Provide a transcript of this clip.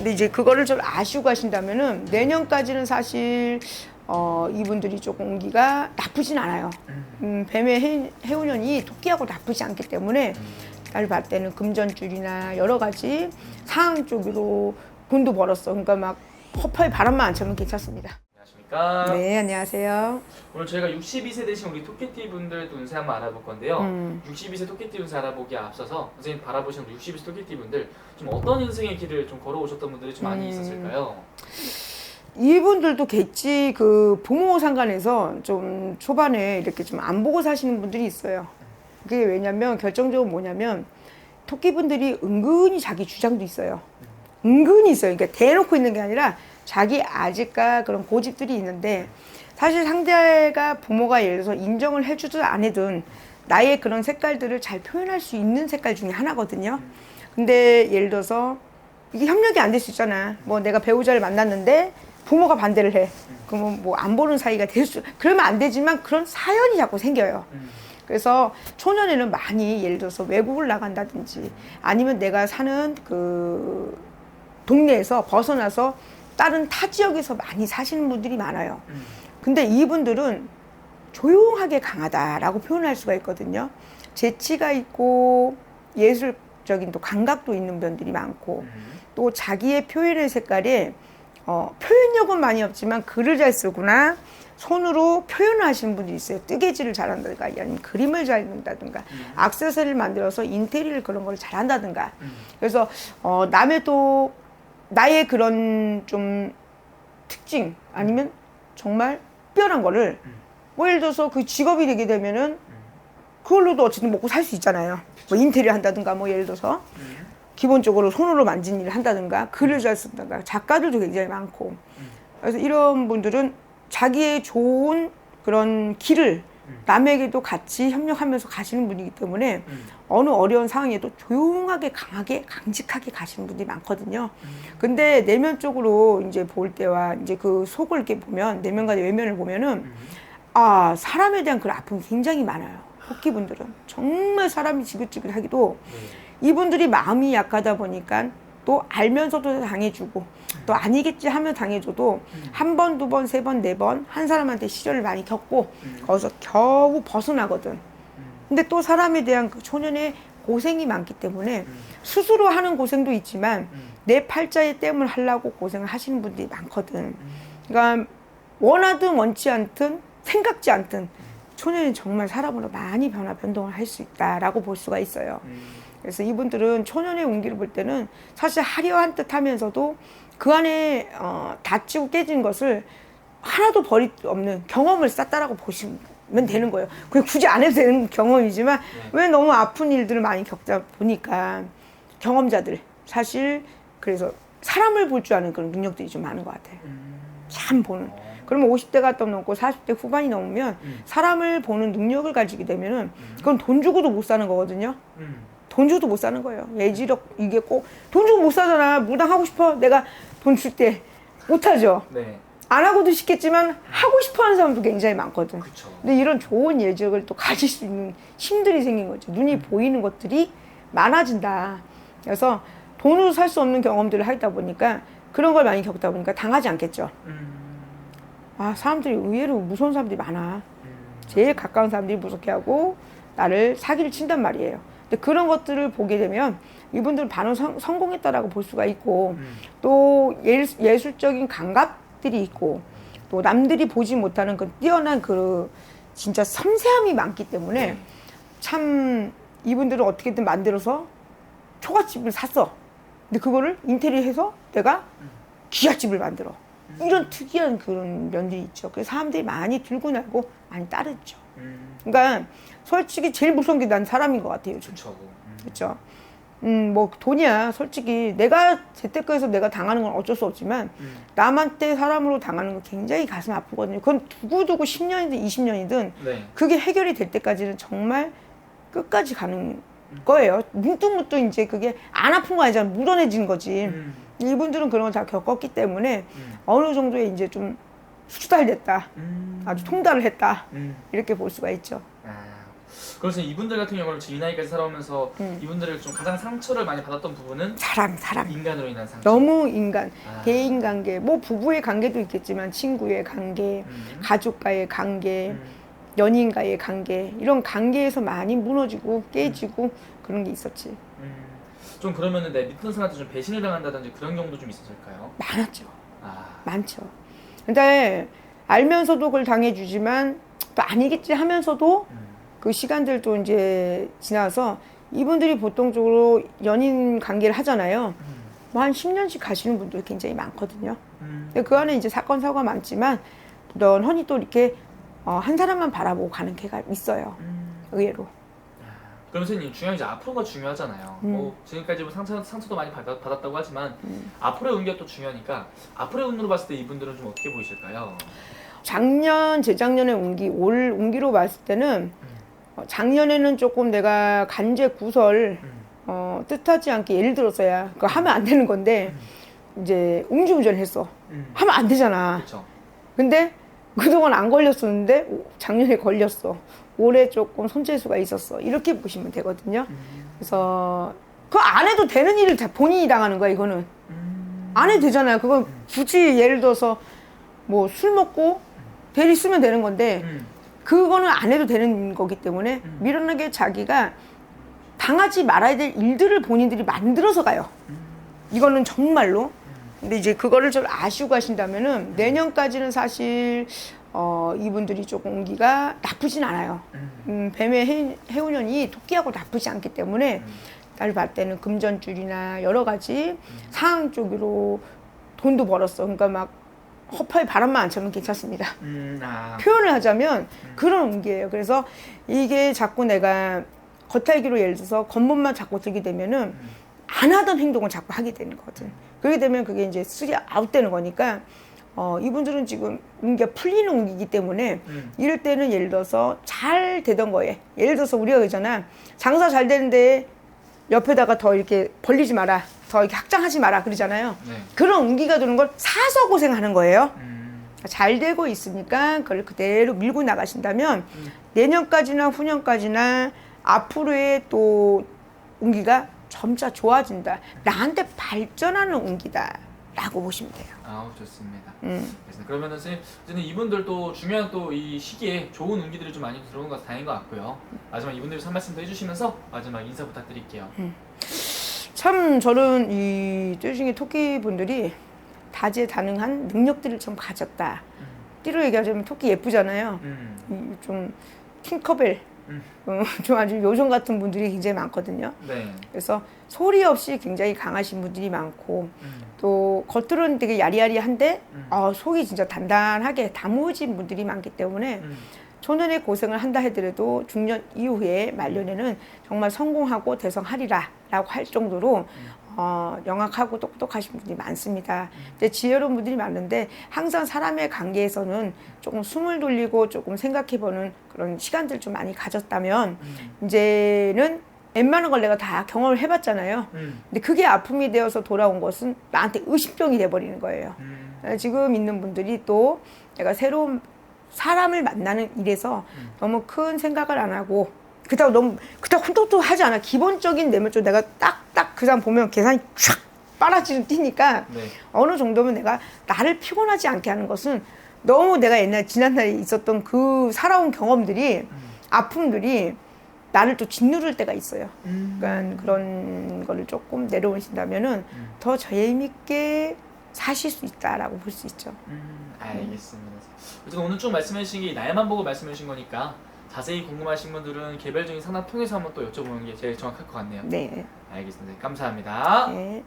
근데 이제 그거를 좀 아쉬고 가신다면은 내년까지는 사실 이분들이 조금 운기가 나쁘진 않아요. 뱀의 해운년이 토끼하고 나쁘지 않기 때문에 날 봤을 때는 금전줄이나 여러 가지 상황 쪽으로 돈도 벌었어. 그러니까 막 허파에 바람만 안 차면 괜찮습니다. 안녕하십니까. 네, 안녕하세요. 오늘 저희가 62세 되신 우리 토끼띠 분들 운세 한번 알아볼 건데요. 62세 토끼띠 운세 알아보기에 앞서서 선생님 바라보시는 62세 토끼띠 분들 좀 어떤 인생의 길을 좀 걸어오셨던 분들이 좀 많이 있었을까요? 이분들도 객지 그 부모 상관에서 좀 초반에 이렇게 좀 안 보고 사시는 분들이 있어요. 그게 왜냐면 결정적으로 뭐냐면 토끼분들이 은근히 자기 주장도 있어요. 은근히 있어요. 그러니까 대놓고 있는 게 아니라 자기 아직까 그런 고집들이 있는데 사실 상대가 부모가 예를 들어서 인정을 해주든 안 해든 나의 그런 색깔들을 잘 표현할 수 있는 색깔 중에 하나거든요. 근데 예를 들어서 이게 협력이 안 될 수 있잖아. 뭐 내가 배우자를 만났는데 부모가 반대를 해. 그러면 뭐 안 보는 사이가 될 수, 그러면 안 되지만 그런 사연이 자꾸 생겨요. 그래서 초년에는 많이 예를 들어서 외국을 나간다든지 아니면 내가 사는 그 동네에서 벗어나서 다른 타 지역에서 많이 사시는 분들이 많아요. 근데 이분들은 조용하게 강하다라고 표현할 수가 있거든요. 재치가 있고 예술적인 또 감각도 있는 분들이 많고 또 자기의 표현의 색깔에 표현력은 많이 없지만 글을 잘 쓰구나 손으로 표현을 하시는 분들이 있어요. 뜨개질을 잘한다든가 아니면 그림을 잘 그린다든가 액세서리를 만들어서 인테리어를 그런 걸 잘한다든가 그래서 남의 또 나의 그런 좀 특징 아니면 정말 특별한 거를 뭐 예를 들어서 그 직업이 되게 되면은 그걸로도 어쨌든 먹고 살 수 있잖아요. 뭐 인테리어 한다든가 뭐 예를 들어서 기본적으로 손으로 만진 일을 한다든가 글을 잘 쓴다든가 작가들도 굉장히 많고 그래서 이런 분들은 자기의 좋은 그런 길을 남에게도 같이 협력하면서 가시는 분이기 때문에 어느 어려운 상황에도 조용하게 강하게 강직하게 가시는 분들이 많거든요. 근데 내면적으로 이제 볼 때와 이제 그 속을 이렇게 보면 내면과 외면을 보면은 아 사람에 대한 그런 아픔이 굉장히 많아요. 토끼분들은 정말 사람이 지긋지긋하기도 이분들이 마음이 약하다 보니까 또 알면서도 당해주고 또 아니겠지 하면 당해줘도 한 번, 두 번, 세 번, 네 번 한 사람한테 시련을 많이 겪고 거기서 겨우 벗어나거든. 근데 또 사람에 대한 그 초년의 고생이 많기 때문에 스스로 하는 고생도 있지만 내 팔자의 땜을 하려고 고생을 하시는 분들이 많거든. 그러니까 원하든 원치 않든 생각지 않든 초년이 정말 사람으로 많이 변동을 할 수 있다라고 볼 수가 있어요. 그래서 이분들은 초년의 운기를 볼 때는 사실 화려한 듯 하면서도 그 안에 다치고 깨진 것을 하나도 버릴 수 없는 경험을 쌓다라고 보시면 되는 거예요. 그냥 굳이 안 해도 되는 경험이지만 왜 너무 아픈 일들을 많이 겪다 보니까 경험자들 사실 그래서 사람을 볼 줄 아는 그런 능력들이 좀 많은 것 같아요. 참 보는. 그러면 50대가 또 넘고 40대 후반이 넘으면 사람을 보는 능력을 가지게 되면은 그건 돈 주고도 못 사는 거거든요. 돈 주고도 못 사는 거예요. 예지력 이게 꼭 돈 주고 못 사잖아. 무당하고 싶어. 내가 돈 줄 때 못 하죠. 네. 안 하고도 싶겠지만 하고 싶어 하는 사람도 굉장히 많거든. 그쵸. 근데 이런 좋은 예지력을 또 가질 수 있는 힘들이 생긴 거죠. 눈이 보이는 것들이 많아진다. 그래서 돈으로 살 수 없는 경험들을 하다 보니까 그런 걸 많이 겪다 보니까 당하지 않겠죠. 아, 사람들이 의외로 무서운 사람들이 많아. 제일 가까운 사람들이 무섭게 하고 나를 사기를 친단 말이에요. 근데 그런 것들을 보게 되면 이분들은 반응 성공했다라고 볼 수가 있고 또 예술적인 감각들이 있고 또 남들이 보지 못하는 그 뛰어난 그 진짜 섬세함이 많기 때문에 참 이분들은 어떻게든 만들어서 초가집을 샀어. 근데 그거를 인테리어해서 내가 기아집을 만들어. 이런 특이한 그런 면들이 있죠. 그래서 사람들이 많이 들고 나고 많이 따르죠. 그러니까 솔직히 제일 무서운 게 난 사람인 것 같아요. 그렇죠. 뭐 돈이야. 솔직히 내가 재테크에서 내가 당하는 건 어쩔 수 없지만 남한테 사람으로 당하는 건 굉장히 가슴 아프거든요. 그건 두고두고 10년이든 20년이든 네. 그게 해결이 될 때까지는 정말 끝까지 가는 거예요. 문득문득 이제 그게 안 아픈 거 아니잖아. 묻어내지는 거지. 이분들은 그런 걸 다 겪었기 때문에 어느 정도의 이제 좀 수달됐다. 아주 통달을 했다. 이렇게 볼 수가 있죠. 아, 그래서 이분들 같은 경우는 지금 이 나이까지 살아오면서 이분들을 좀 가장 상처를 많이 받았던 부분은 사람 인간으로 인한 상처. 너무 인간, 아. 대인 관계, 뭐 부부의 관계도 있겠지만 친구의 관계, 가족과의 관계, 연인과의 관계, 이런 관계에서 많이 무너지고 깨지고 그런 게 있었지. 좀 그러면은 내 밑에 사람한테 좀 배신을 당한다든지 그런 경우도 좀 있었을까요? 많았죠. 아, 많죠. 근데 알면서도 그걸 당해주지만 또 아니겠지 하면서도 그 시간들도 이제 지나서 이분들이 보통적으로 연인 관계를 하잖아요. 뭐 한 10년씩 가시는 분들이 굉장히 많거든요. 근데 그 안에 이제 사건, 사고가 많지만 넌 또 이렇게 한 사람만 바라보고 가는 개가 있어요. 의외로. 그럼 선생님 중요한 이제 앞으로가 중요하잖아요. 뭐 지금까지 뭐 상처도 많이 받았다고 하지만 앞으로의 운기가 또 중요하니까 앞으로의 운으로 봤을 때 이분들은 좀 어떻게 보이실까요? 작년, 재작년의 운기, 올 운기로 봤을 때는 작년에는 조금 내가 간제 구설 뜻하지 않게 예를 들어서야 그거 하면 안 되는 건데 이제 음주운전을 했어. 하면 안 되잖아. 그렇죠. 근데 그동안 안 걸렸었는데 작년에 걸렸어. 올해 조금 손재수가 있었어. 이렇게 보시면 되거든요. 그래서 그거 안 해도 되는 일을 다 본인이 당하는 거야, 이거는. 안 해도 되잖아요. 그건 굳이 예를 들어서 뭐 술 먹고 대리 쓰면 되는 건데 그거는 안 해도 되는 거기 때문에 미련하게 자기가 당하지 말아야 될 일들을 본인들이 만들어서 가요. 이거는 정말로. 근데 이제 그거를 좀 아시고 가신다면은 내년까지는 사실 이분들이 조금 운기가 나쁘진 않아요. 뱀의 해운년이 토끼하고 나쁘지 않기 때문에 나를 봤을 때는 금전줄이나 여러 가지 상황 쪽으로 돈도 벌었어. 그러니까 막 허파에 바람만 안 차면 괜찮습니다. 표현을 하자면 그런 운기예요. 그래서 이게 자꾸 내가 겉핥기로 예를 들어서 겉멋만 자꾸 들게 되면은 안 하던 행동을 자꾸 하게 되는 거거든. 그렇게 되면 그게 이제 쓰리 아웃되는 거니까 이분들은 지금 운기가 풀리는 운기이기 때문에 이럴 때는 예를 들어서 잘 되던 거에 예를 들어서 우리가 그러잖아. 장사 잘 되는데 옆에다가 더 이렇게 벌리지 마라. 더 이렇게 확장하지 마라 그러잖아요. 네. 그런 운기가 도는 걸 사서 고생하는 거예요. 잘 되고 있으니까 그걸 그대로 밀고 나가신다면 내년까지나 후년까지나 앞으로의 또 운기가 점차 좋아진다. 나한테 발전하는 운기다. 라고 보시면 돼요. 아, 좋습니다. 그러면은 선생님, 이분들도 중요한 또 이 시기에 좋은 운기들이 좀 많이 들어오는 것 같아서 다행인 것 같고요. 마지막 이분들 한 말씀도 해주시면서 마지막 인사 부탁드릴게요. 참 저는 이 띠중에 토끼 분들이 다재다능한 능력들을 좀 가졌다. 띠로 얘기하자면 토끼 예쁘잖아요. 좀 팅커벨, 좀 아주 요정 같은 분들이 굉장히 많거든요. 네. 그래서 소리 없이 굉장히 강하신 분들이 많고 또 겉으로는 되게 야리야리한데 속이 진짜 단단하게 다무진 분들이 많기 때문에 초년에 고생을 한다 하더라도 중년 이후에 말년에는 정말 성공하고 대성하리라 라고 할 정도로 영악하고 똑똑하신 분들이 많습니다. 이제 지혜로운 분들이 많은데 항상 사람의 관계에서는 조금 숨을 돌리고 조금 생각해보는 그런 시간들 좀 많이 가졌다면 이제는 웬만한 걸 내가 다 경험을 해봤잖아요. 근데 그게 아픔이 되어서 돌아온 것은 나한테 의식병이 돼버리는 거예요. 지금 있는 분들이 또 내가 새로운 사람을 만나는 일에서 너무 큰 생각을 안 하고 그렇다고 훌떡도 하지 않아. 기본적인 내면적 내가 딱딱 그 사람 보면 계산이 촥 빨아지는 뛰니까 네. 어느 정도면 내가 나를 피곤하지 않게 하는 것은 너무 내가 옛날 지난날에 있었던 그 살아온 경험들이 아픔들이 나를 또 짓누를 때가 있어요. 그러니까 그런 거를 조금 내려오신다면은 더 재미있게 사실 수 있다라고 볼 수 있죠. 알겠습니다. 어쨌든 오늘 쭉 말씀해 주신 게 날만 보고 말씀해 주신 거니까 자세히 궁금하신 분들은 개별적인 상담 통해서 한번 또 여쭤보는 게 제일 정확할 것 같네요. 네. 알겠습니다. 감사합니다. 네.